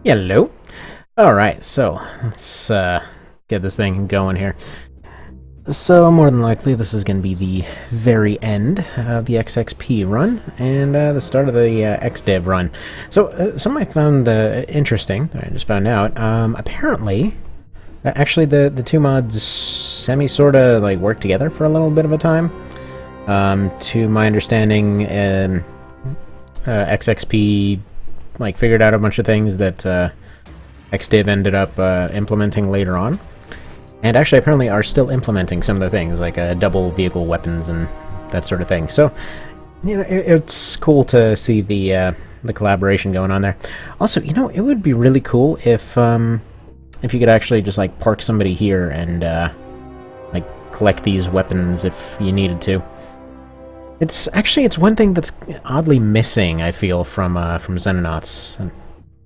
Hello. Alright, so let's get this thing going here. So, more than likely, this is going to be the very end of the XXP run, and the start of the XDiv run. So, something I found interesting, that I just found out, apparently, actually the two mods semi-sorta, like, work together for a little bit of a time. To my understanding, XXP, like, figured out a bunch of things that, XDiv ended up implementing later on. And actually, apparently, are still implementing some of the things, like double vehicle weapons and that sort of thing. So, you know, it's cool to see the collaboration going on there. Also, you know, it would be really cool if you could actually just like park somebody here and like collect these weapons if you needed to. It's one thing that's oddly missing, I feel, from Xenonauts. And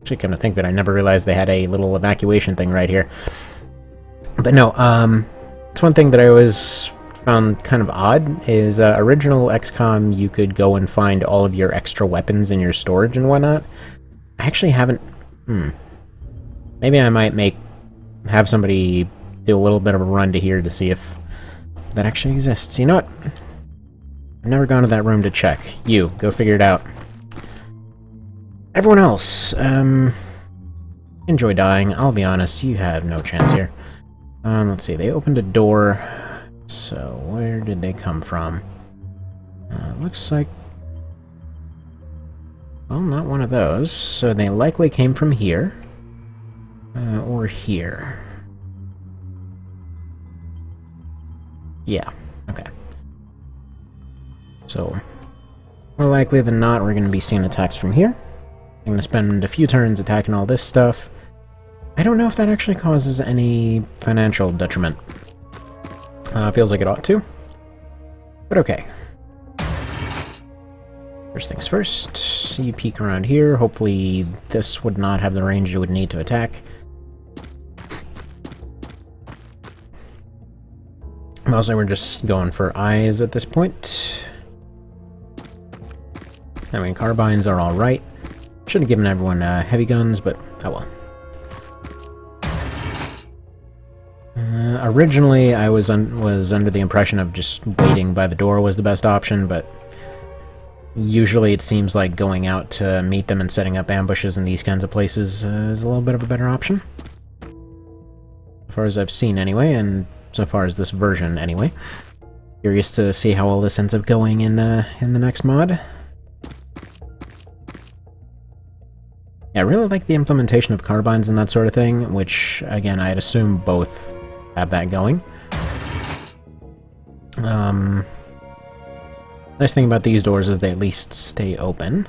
actually, come to think that I never realized they had a little evacuation thing right here. But no, it's one thing that I always found kind of odd, is original XCOM, you could go and find all of your extra weapons in your storage and whatnot. I actually haven't... Maybe I might have somebody do a little bit of a run to here to see if that actually exists. You know what? I've never gone to that room to check. You, go figure it out. Everyone else, enjoy dying. I'll be honest, you have no chance here. Let's see, they opened a door, so where did they come from? Looks like... well, not one of those, so they likely came from here. Or here. Yeah, okay. So, more likely than not, we're going to be seeing attacks from here. I'm going to spend a few turns attacking all this stuff. I don't know if that actually causes any financial detriment. Feels like it ought to. But okay. First things first, you peek around here. Hopefully this would not have the range you would need to attack. Mostly we're just going for eyes at this point. I mean, carbines are alright. Should have given everyone heavy guns, but oh well. Originally, I was under the impression of just waiting by the door was the best option, but usually it seems like going out to meet them and setting up ambushes in these kinds of places is a little bit of a better option. As far as I've seen anyway, and so far as this version anyway. Curious to see how all this ends up going in the next mod. Yeah, I really like the implementation of carbines and that sort of thing, which, again, I'd assume both have that going. Nice thing about these doors is they at least stay open.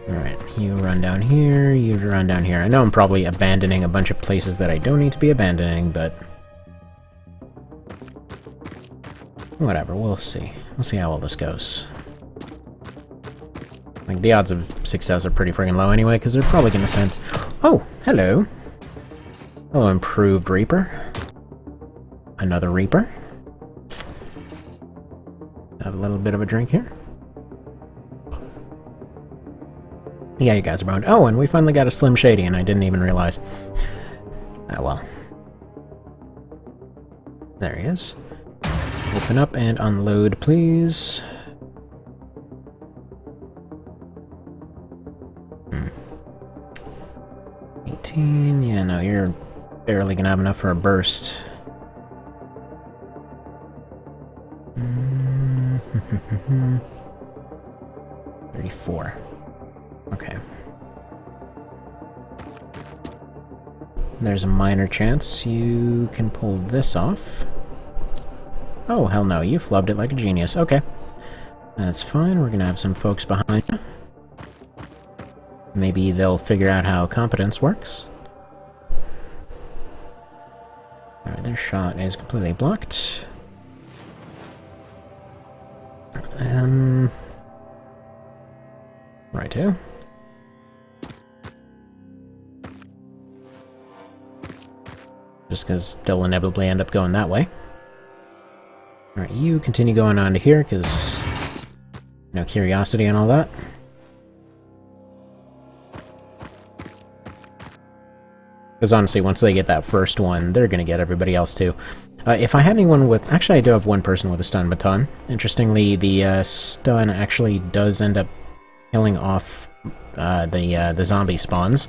Alright, you run down here, you run down here. I know I'm probably abandoning a bunch of places that I don't need to be abandoning, but... whatever, we'll see. We'll see how all this goes. Like, the odds of success are pretty friggin' low anyway, because they're probably gonna send... oh, hello! Hello, improved Reaper. Another Reaper. Have a little bit of a drink here. Yeah, you guys are boned. Oh, and we finally got a Slim Shady, and I didn't even realize. Ah, well. There he is. Open up and unload, please. 18, yeah, no, you're barely gonna have enough for a burst. 34. Okay. There's a minor chance you can pull this off. Oh, hell no, you flubbed it like a genius. Okay. That's fine, we're gonna have some folks behind you. Maybe they'll figure out how competence works. Alright, their shot is completely blocked. Righto. Just because they'll inevitably end up going that way. Alright, you continue going on to here, because no curiosity and all that. Because honestly, once they get that first one, they're gonna get everybody else too. If I had anyone with... Actually, I do have one person with a stun baton. Interestingly, the stun actually does end up killing off the zombie spawns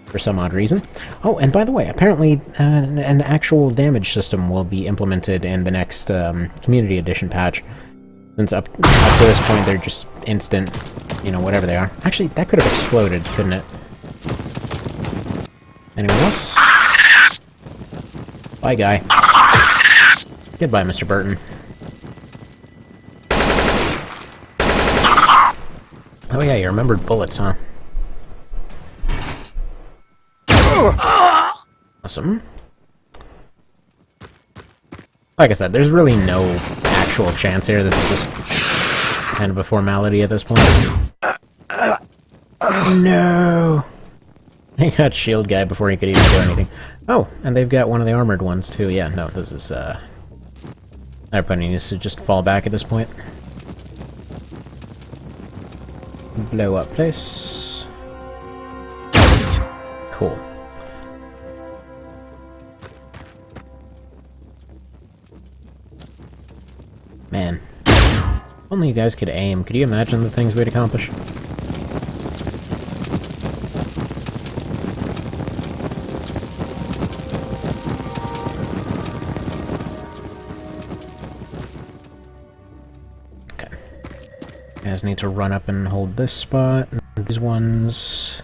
for some odd reason. Oh, and by the way, apparently an actual damage system will be implemented in the next Community Edition patch. Since up to this point, they're just instant, you know, whatever they are. Actually, that could have exploded, couldn't it? Anyone else? Bye, guy. Goodbye, Mr. Burton. Oh yeah, you remembered bullets, huh? Awesome. Like I said, there's really no actual chance here. This is just kind of a formality at this point. No! They got shield guy before he could even do anything. Oh, and they've got one of the armored ones too. Yeah, no, this is everybody needs to just fall back at this point. Blow up place. Cool. Man. Only you guys could aim. Could you imagine the things we'd accomplish? Okay. You guys need to run up and hold this spot. And these ones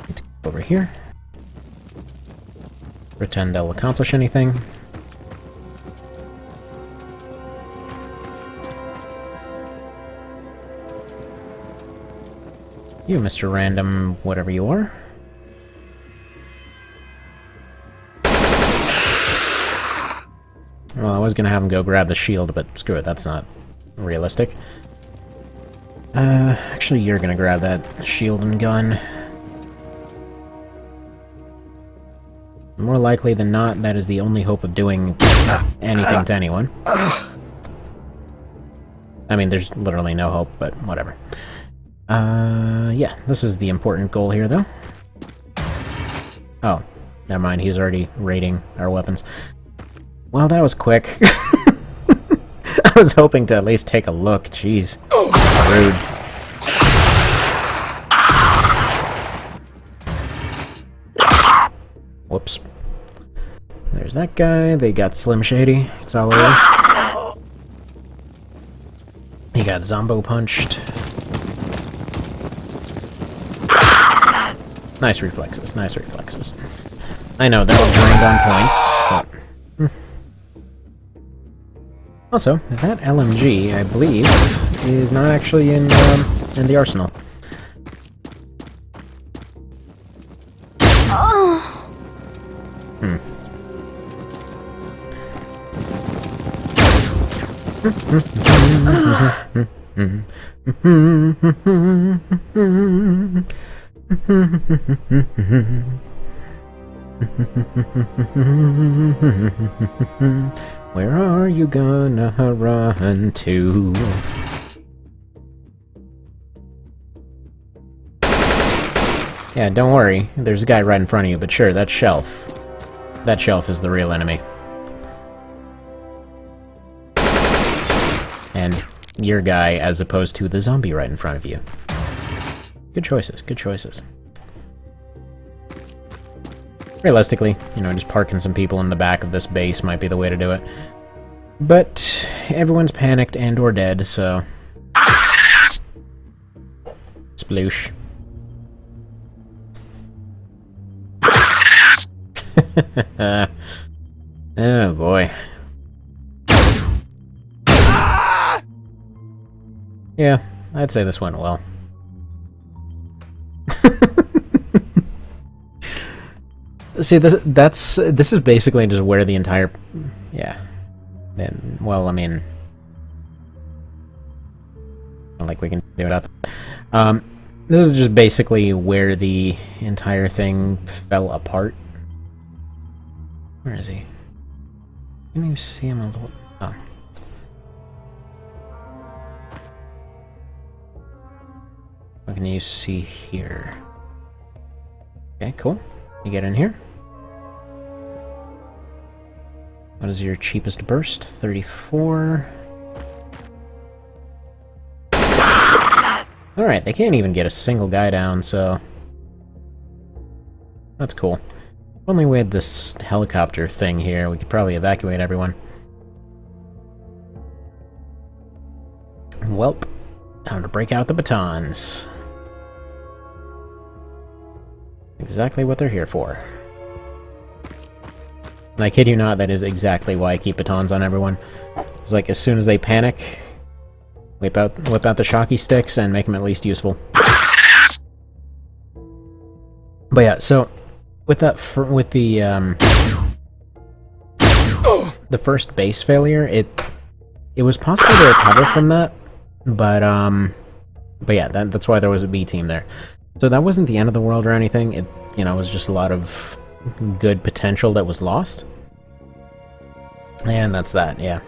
need to go over here. Pretend they'll accomplish anything. You, Mr. Random, whatever you are. Well, I was gonna have him go grab the shield, but screw it, that's not realistic. Actually, you're gonna grab that shield and gun. More likely than not, that is the only hope of doing anything to anyone. I mean, there's literally no hope, but whatever. Yeah, this is the important goal here, though. Oh, never mind, he's already raiding our weapons. Well, that was quick. I was hoping to at least take a look, jeez. Rude. Whoops. There's that guy, they got Slim Shady, it's all over. He got Zombo punched. Nice reflexes, nice reflexes. I know, that was drained on points, but... Also, that LMG, I believe, is not actually in the arsenal. Where are you gonna run to? Yeah, don't worry. There's a guy right in front of you, but sure, that shelf. That shelf is the real enemy. And your guy as opposed to the zombie right in front of you. Good choices, good choices. Realistically, you know, just parking some people in the back of this base might be the way to do it. But everyone's panicked and or dead, so... Sploosh. Oh boy. Yeah, I'd say this went well. See, this is basically just where the entire... Yeah. And, well, I mean... Not like we can do it up. This is just basically where the entire thing fell apart. Where is he? Can you see him a little... Oh. What can you see here? Okay, cool. You get in here. What is your cheapest burst? 34. Alright, they can't even get a single guy down, so... That's cool. If only we had this helicopter thing here, we could probably evacuate everyone. Welp. Time to break out the batons. Exactly what they're here for. And I kid you not, that is exactly why I keep batons on everyone. It's like, as soon as they panic, whip out the shocky sticks and make them at least useful. But yeah, so with that, with the first base failure, it was possible to recover from that, but yeah, that's why there was a B team there. So that wasn't the end of the world or anything. It, you know, was just a lot of good potential that was lost, and that's that. Yeah.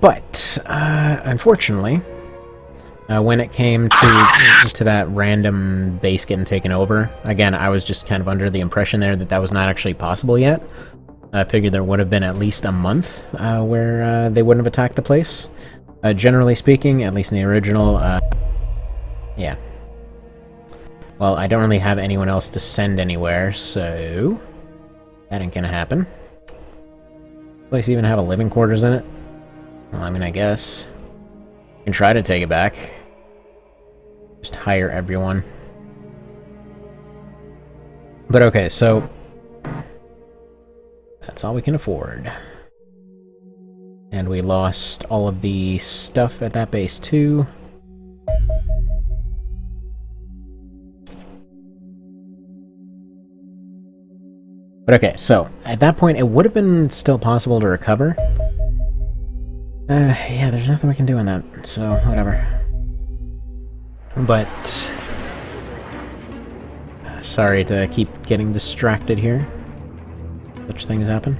But, unfortunately, when it came to that random base getting taken over, again, I was just kind of under the impression there that that was not actually possible yet. I figured there would have been at least a month where they wouldn't have attacked the place. Generally speaking, at least in the original, yeah. Well, I don't really have anyone else to send anywhere, so that ain't gonna happen. Place even have a living quarters in it? Well, I mean, I guess. You can try to take it back. Just hire everyone. But okay, so... that's all we can afford. And we lost all of the stuff at that base, too. But okay, so, at that point, it would have been still possible to recover. Yeah, there's nothing we can do on that, so whatever. But... sorry to keep getting distracted here. Such things happen.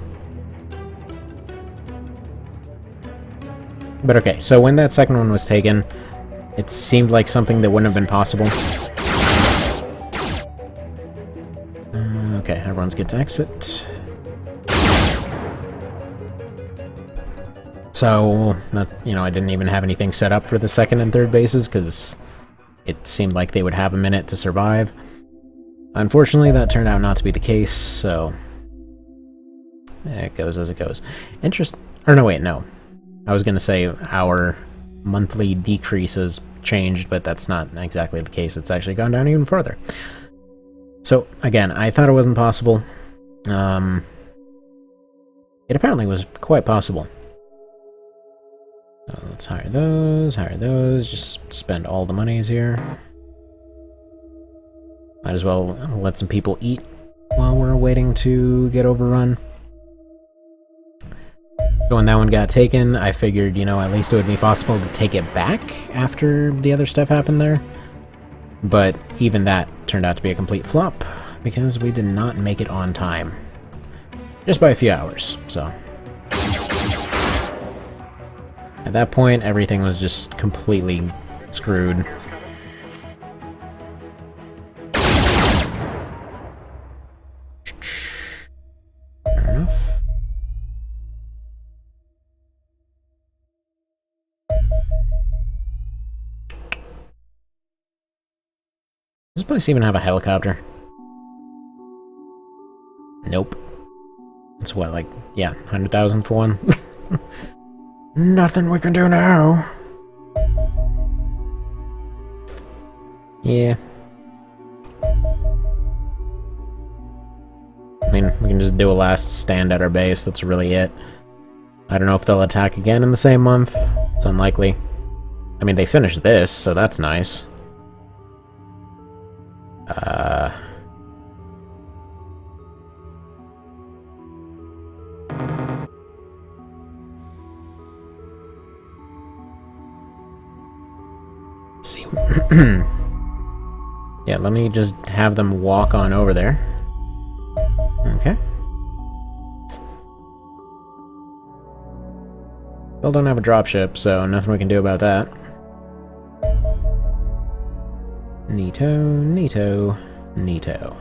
But okay, so when that second one was taken, it seemed like something that wouldn't have been possible. Okay, everyone's good to exit. So, you know, I didn't even have anything set up for the second and third bases, because it seemed like they would have a minute to survive. Unfortunately, that turned out not to be the case, so... it goes as it goes. Or no, wait, no. I was gonna say our monthly decrease has changed, but that's not exactly the case. It's actually gone down even further. So, again, I thought it wasn't possible. It apparently was quite possible. So let's hire those, just spend all the monies here. Might as well let some people eat while we're waiting to get overrun. So when that one got taken, I figured, you know, at least it would be possible to take it back after the other stuff happened there. But even that turned out to be a complete flop, because we did not make it on time. Just by a few hours, so... at that point, everything was just completely screwed. Fair enough. Does this place even have a helicopter? Nope. It's what, like, yeah, 100,000 for one? Nothing we can do now. Yeah. I mean, we can just do a last stand at our base, that's really it. I don't know if they'll attack again in the same month. It's unlikely. I mean, they finished this, so that's nice. Let's see. Yeah, let me just have them walk on over there. Okay. Still don't have a dropship, so nothing we can do about that. Neato, neato, neato.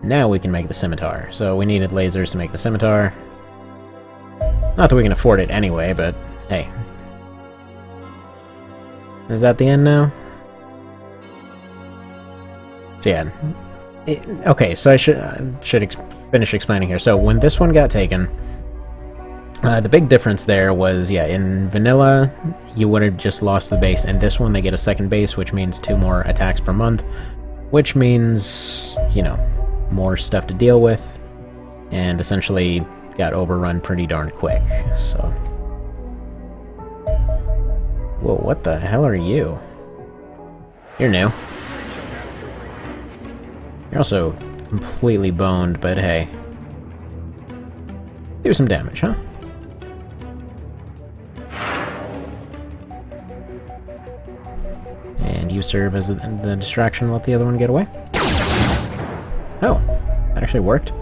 Now we can make the scimitar. So we needed lasers to make the scimitar. Not that we can afford it anyway, but hey. Is that the end now? So yeah. Okay, so I should finish explaining here. So when this one got taken, the big difference there was, yeah, in vanilla, you would have just lost the base, and this one they get a second base, which means 2 more attacks per month, which means, you know, more stuff to deal with, and essentially got overrun pretty darn quick, so... Whoa, what the hell are you? You're new. You're also completely boned, but hey. Do some damage, huh? And you serve as the distraction, let the other one get away. Oh, that actually worked.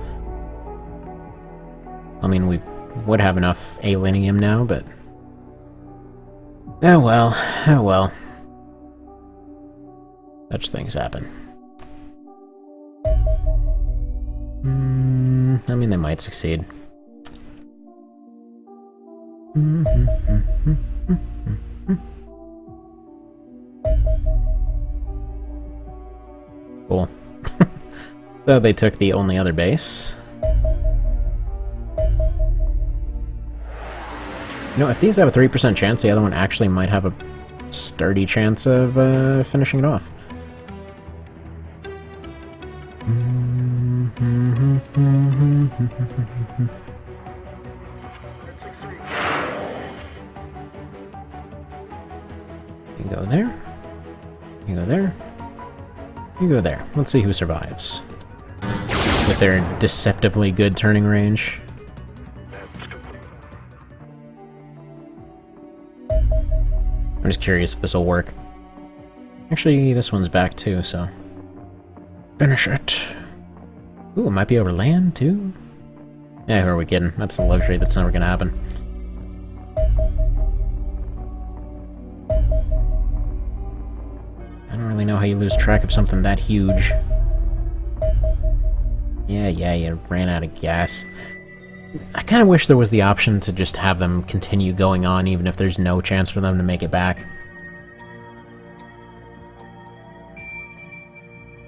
I mean, we would have enough alinium now, but... Oh well, oh well. Such things happen. I mean, they might succeed. Cool. So they took the only other base. You know, if these have a 3% chance, the other one actually might have a sturdy chance of finishing it off. You go there. You go there. You go there. Let's see who survives. With their deceptively good turning range. I'm just curious if this will work. Actually, this one's back too, so... Finish it! Ooh, it might be over land, too? Yeah, who are we kidding? That's a luxury that's never gonna happen. I don't really know how you lose track of something that huge. Yeah, you ran out of gas. I kind of wish there was the option to just have them continue going on, even if there's no chance for them to make it back.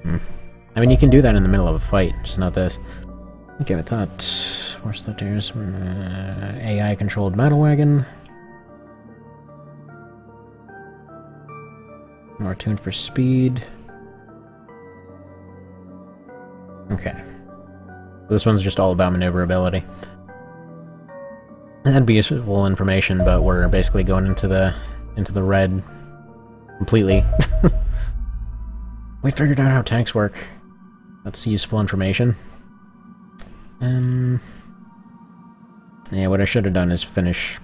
I mean, you can do that in the middle of a fight, just not this. Okay, I thought... Where's the tears? AI-controlled battle wagon. More tuned for speed. Okay. This one's just all about maneuverability. That'd be useful information, but we're basically going into the red completely. We figured out how tanks work. That's useful information. Yeah, what I should have done is finish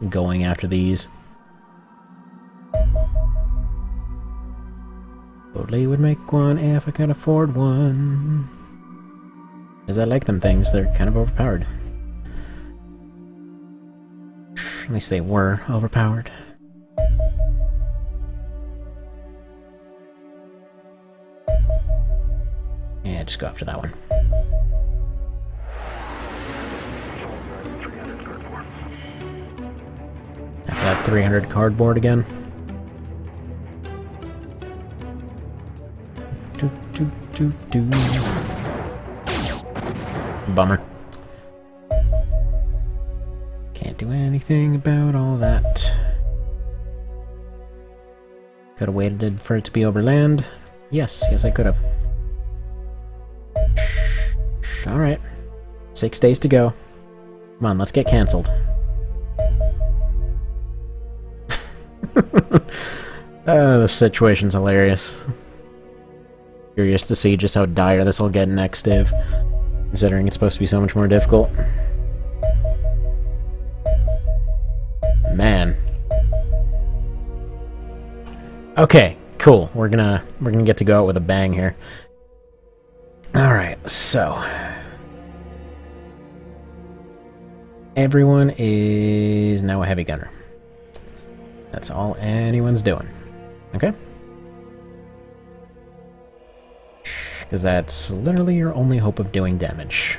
going after these. Totally would make one if I could afford one. Because I like them things, they're kind of overpowered. At least they were overpowered. Yeah, just go after that one. After that 300 cardboard again. Bummer. Can't do anything about all that. Could have waited for it to be over land. Yes, I could have. Alright. 6 days to go. Come on, let's get cancelled. The situation's hilarious. Curious to see just how dire this will get next div, considering it's supposed to be so much more difficult. Man. Okay, cool. We're gonna get to go out with a bang here. Alright, so everyone is now a heavy gunner. That's all anyone's doing. Okay? because that's literally your only hope of doing damage.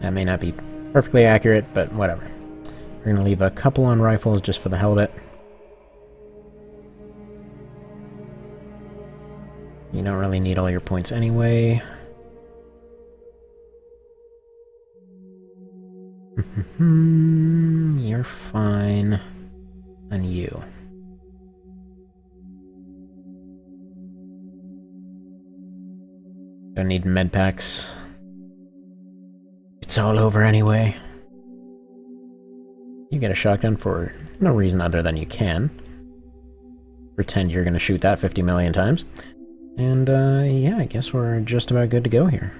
That may not be perfectly accurate, but whatever. We're gonna leave a couple on rifles just for the hell of it. You don't really need all your points anyway. You're fine. And you. Don't need med packs. It's all over anyway. You get a shotgun for no reason other than you can. Pretend you're gonna shoot that 50 million times. And, yeah, I guess we're just about good to go here.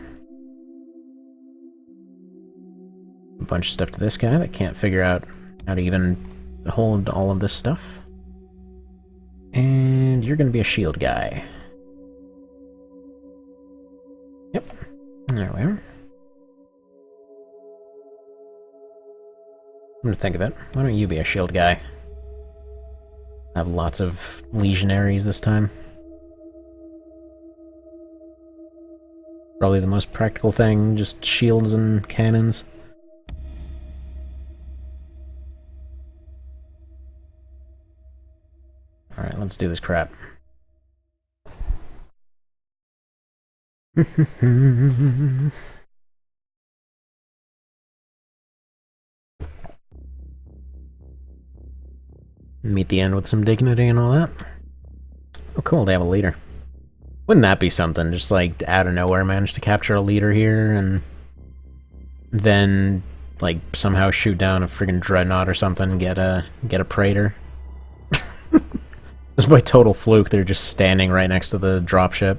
A bunch of stuff to this guy that can't figure out how to even hold all of this stuff. And you're gonna be a shield guy. Yep. There we are. I'm gonna think of it. Why don't you be a shield guy? Have lots of legionaries this time. Probably the most practical thing, just shields and cannons. Alright, let's do this crap. Meet the end with some dignity and all that. Oh cool, they have a leader. Wouldn't that be something? Just like out of nowhere manage to capture a leader here and then like somehow shoot down a friggin' dreadnought or something and get a praetor. Just by total fluke, they're just standing right next to the dropship.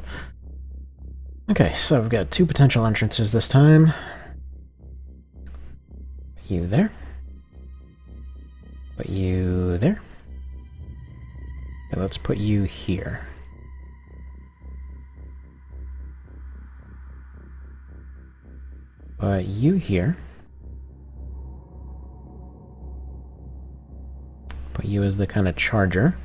Okay, so I've got 2 potential entrances this time. You there. Put you there. Okay, let's put you here. Put you here. Put you as the kind of charger.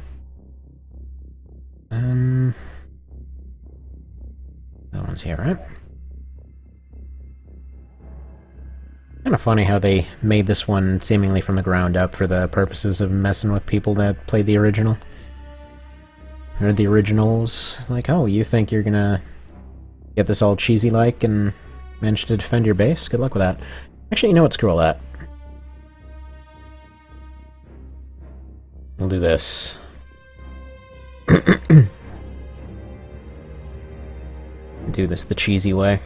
That one's here, right? Kind of funny how they made this one seemingly from the ground up for the purposes of messing with people that played the original. Or the originals. Like, oh, you think you're gonna get this all cheesy-like and manage to defend your base? Good luck with that. Actually, you know what? Screw all that. We'll do this. Do this the cheesy way.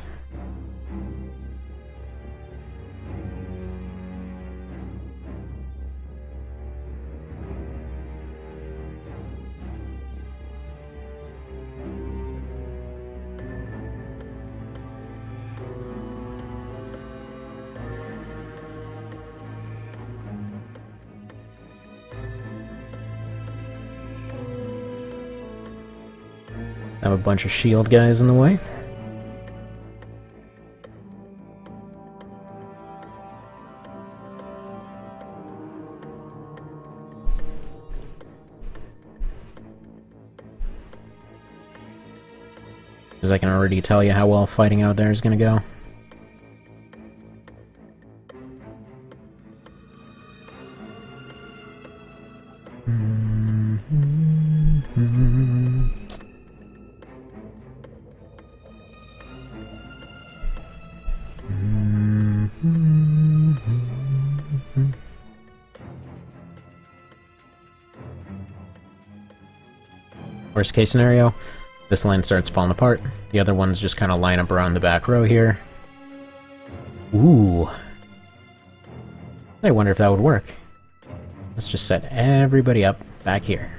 I have a bunch of shield guys in the way. Because I can already tell you how well fighting out there is going to go. Worst case scenario, this line starts falling apart. The other ones just kind of line up around the back row here. Ooh. I wonder if that would work. Let's just set everybody up back here.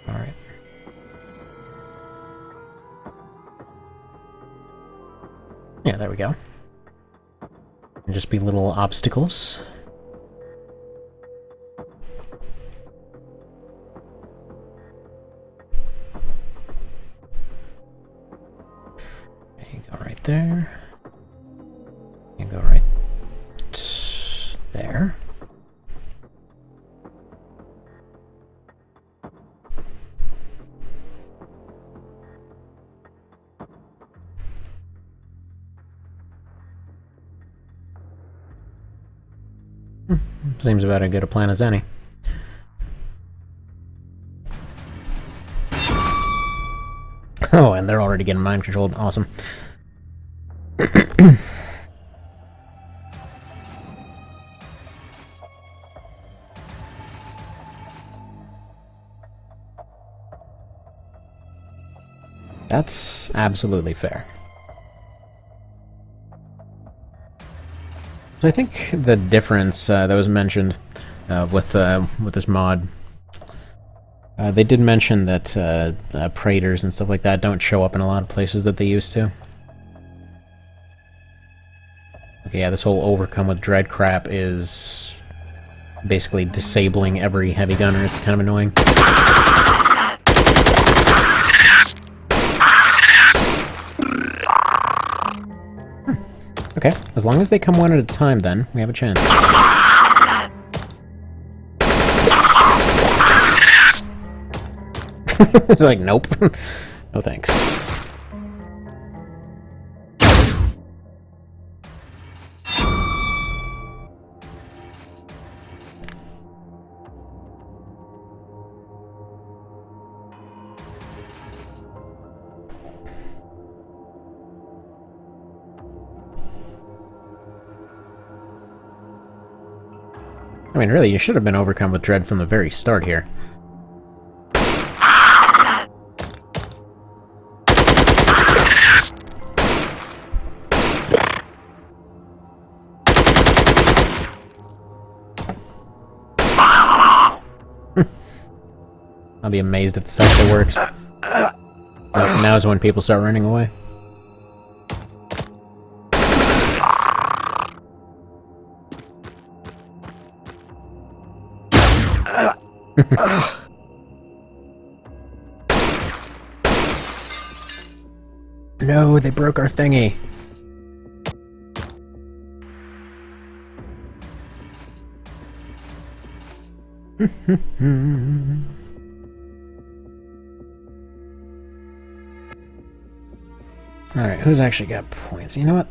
Alright. Yeah, there we go. And just be little obstacles. there. You go right there. Seems about as good a plan as any. Oh, and they're already getting mind controlled. Awesome. That's absolutely fair. So I think the difference that was mentioned with this mod, they did mention that Praetors and stuff like that don't show up in a lot of places that they used to. Okay, yeah, this whole overcome with dread crap is basically disabling every heavy gunner. It's kind of annoying. Okay, as long as they come one at a time, then, we have a chance. It's like, nope. No thanks. I mean, really, you should have been overcome with dread from the very start here. I'll be amazed if this actually works. Now's when people start running away. No, they broke our thingy. Alright, who's actually got points? You know what?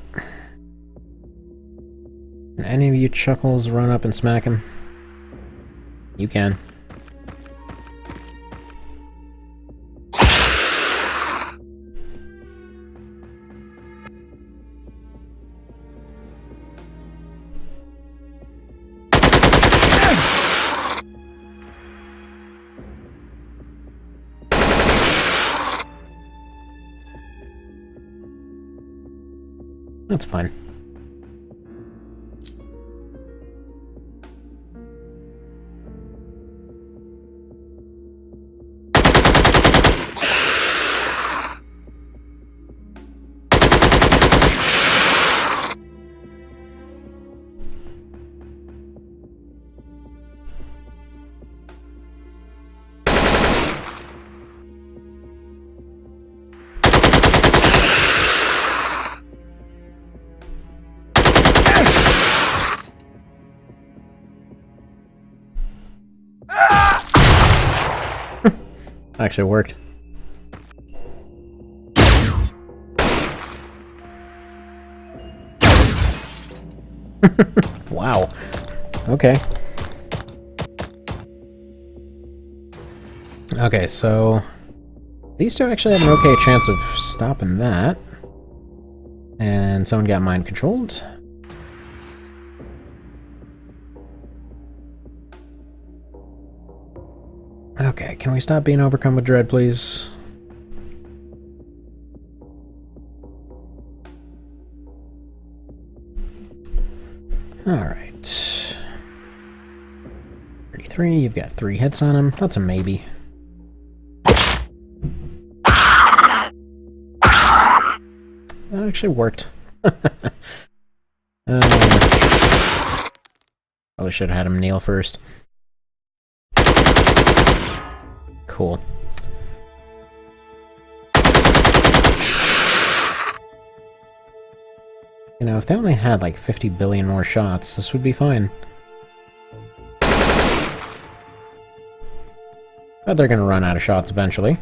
Can any of you chuckles run up and smack him? You can. That's fine. Actually worked. Wow. Okay. Okay, so these two actually have an okay chance of stopping that. And someone got mind controlled. Okay, can we stop being overcome with dread, please? Alright. 33, you've got 3 hits on him. That's a maybe. That actually worked. Probably should have had him kneel first. Cool. You know, if they only had like 50 billion more shots, this would be fine. But they're gonna run out of shots eventually.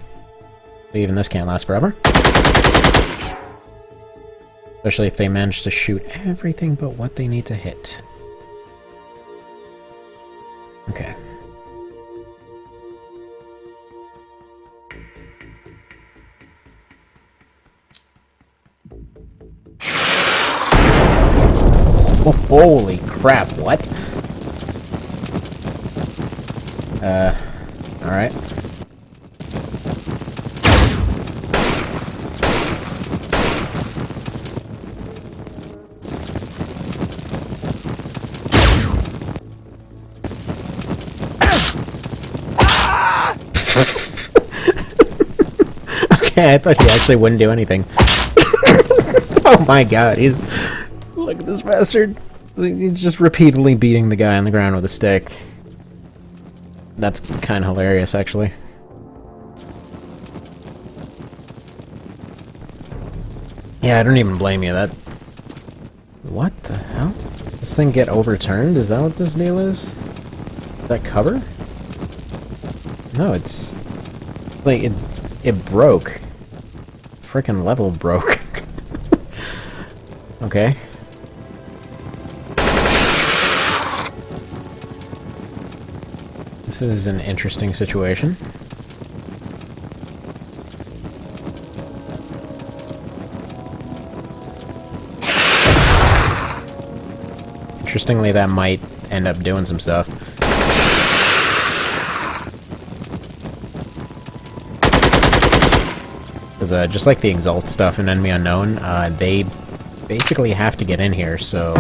So even this can't last forever. Especially if they manage to shoot everything but what they need to hit. Okay. Oh, holy crap, what? Alright. Okay, I thought he actually wouldn't do anything. Oh my god, he's... Look at this bastard. He's just repeatedly beating the guy on the ground with a stick. That's kind of hilarious, actually. Yeah, I don't even blame you. That... What the hell? This thing get overturned? Is that what this deal is? Is that cover? No, it's... Like, it broke. Frickin' level broke. Okay. This is an interesting situation. Interestingly, that might end up doing some stuff. Because just like the Exalt stuff in Enemy Unknown, they basically have to get in here, so...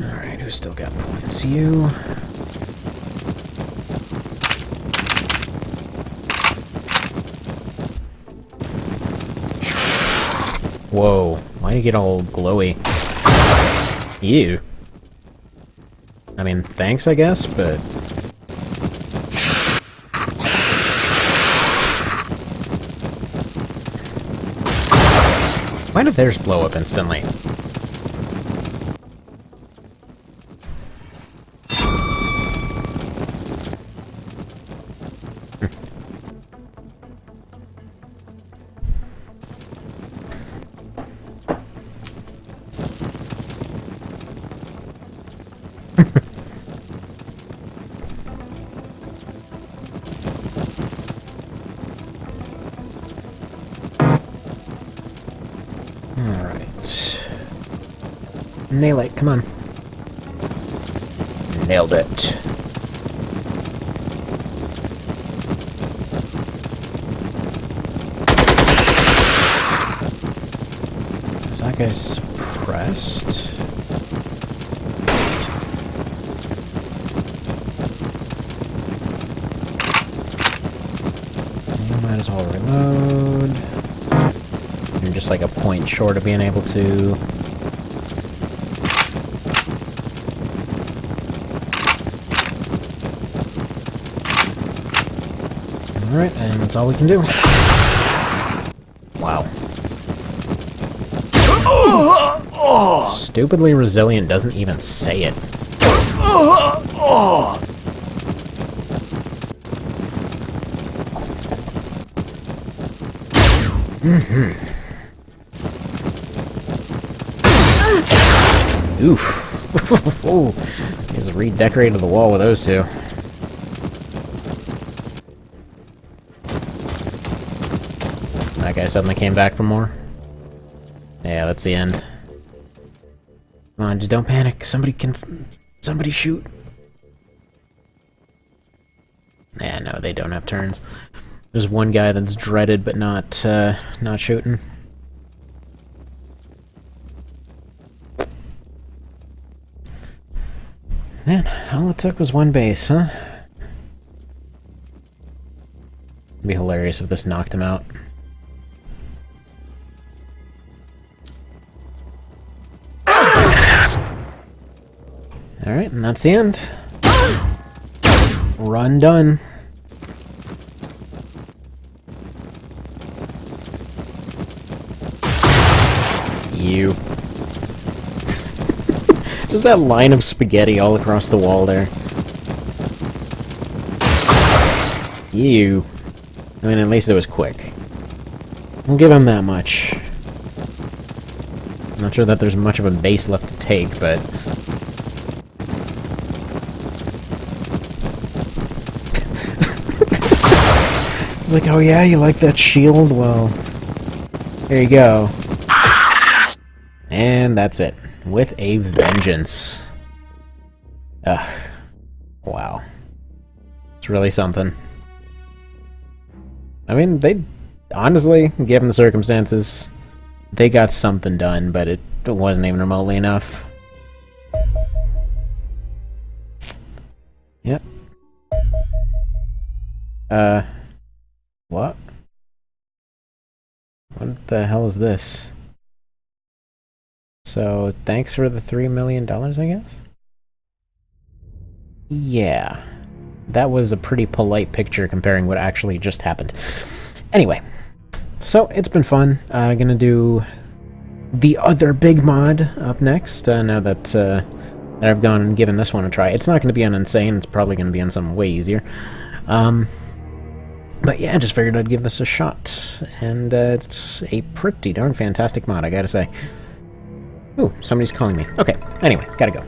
Alright, who's still got points? You. Whoa, why do you get all glowy? Ew. I mean, thanks, I guess, but... Why did theirs blow up instantly? Nail it, come on. Nailed it. Is that guy suppressed? You might as well reload. I'm just like a point short of being able to... Alright, and that's all we can do. Wow. Stupidly resilient doesn't even say it. Oof. Ooh. He just redecorated the wall with those two. That guy suddenly came back for more. Yeah, that's the end. Come on, just don't panic. Somebody shoot. Yeah, no, they don't have turns. There's one guy that's dreaded, but not shooting. Man, all it took was one base, huh? It'd be hilarious if this knocked him out. Alright, and that's the end. Run done. You. Just that line of spaghetti all across the wall there. You. I mean, at least it was quick. I'll give him that much. I'm not sure that there's much of a base left to take, but... like, oh yeah, you like that shield? Well, there you go. And that's it. With a vengeance. Ugh. Wow. It's really something. I mean, they... honestly, given the circumstances, they got something done, but it wasn't even remotely enough. Yep. What? What the hell is this? So, thanks for the $3 million, I guess? Yeah. That was a pretty polite picture comparing what actually just happened. Anyway. So, it's been fun. Gonna do the other big mod up next, now that I've gone and given this one a try. It's not gonna be on Insane, it's probably gonna be on something way easier. But yeah, I just figured I'd give this a shot. And it's a pretty darn fantastic mod, I gotta say. Ooh, somebody's calling me. Okay, anyway, gotta go.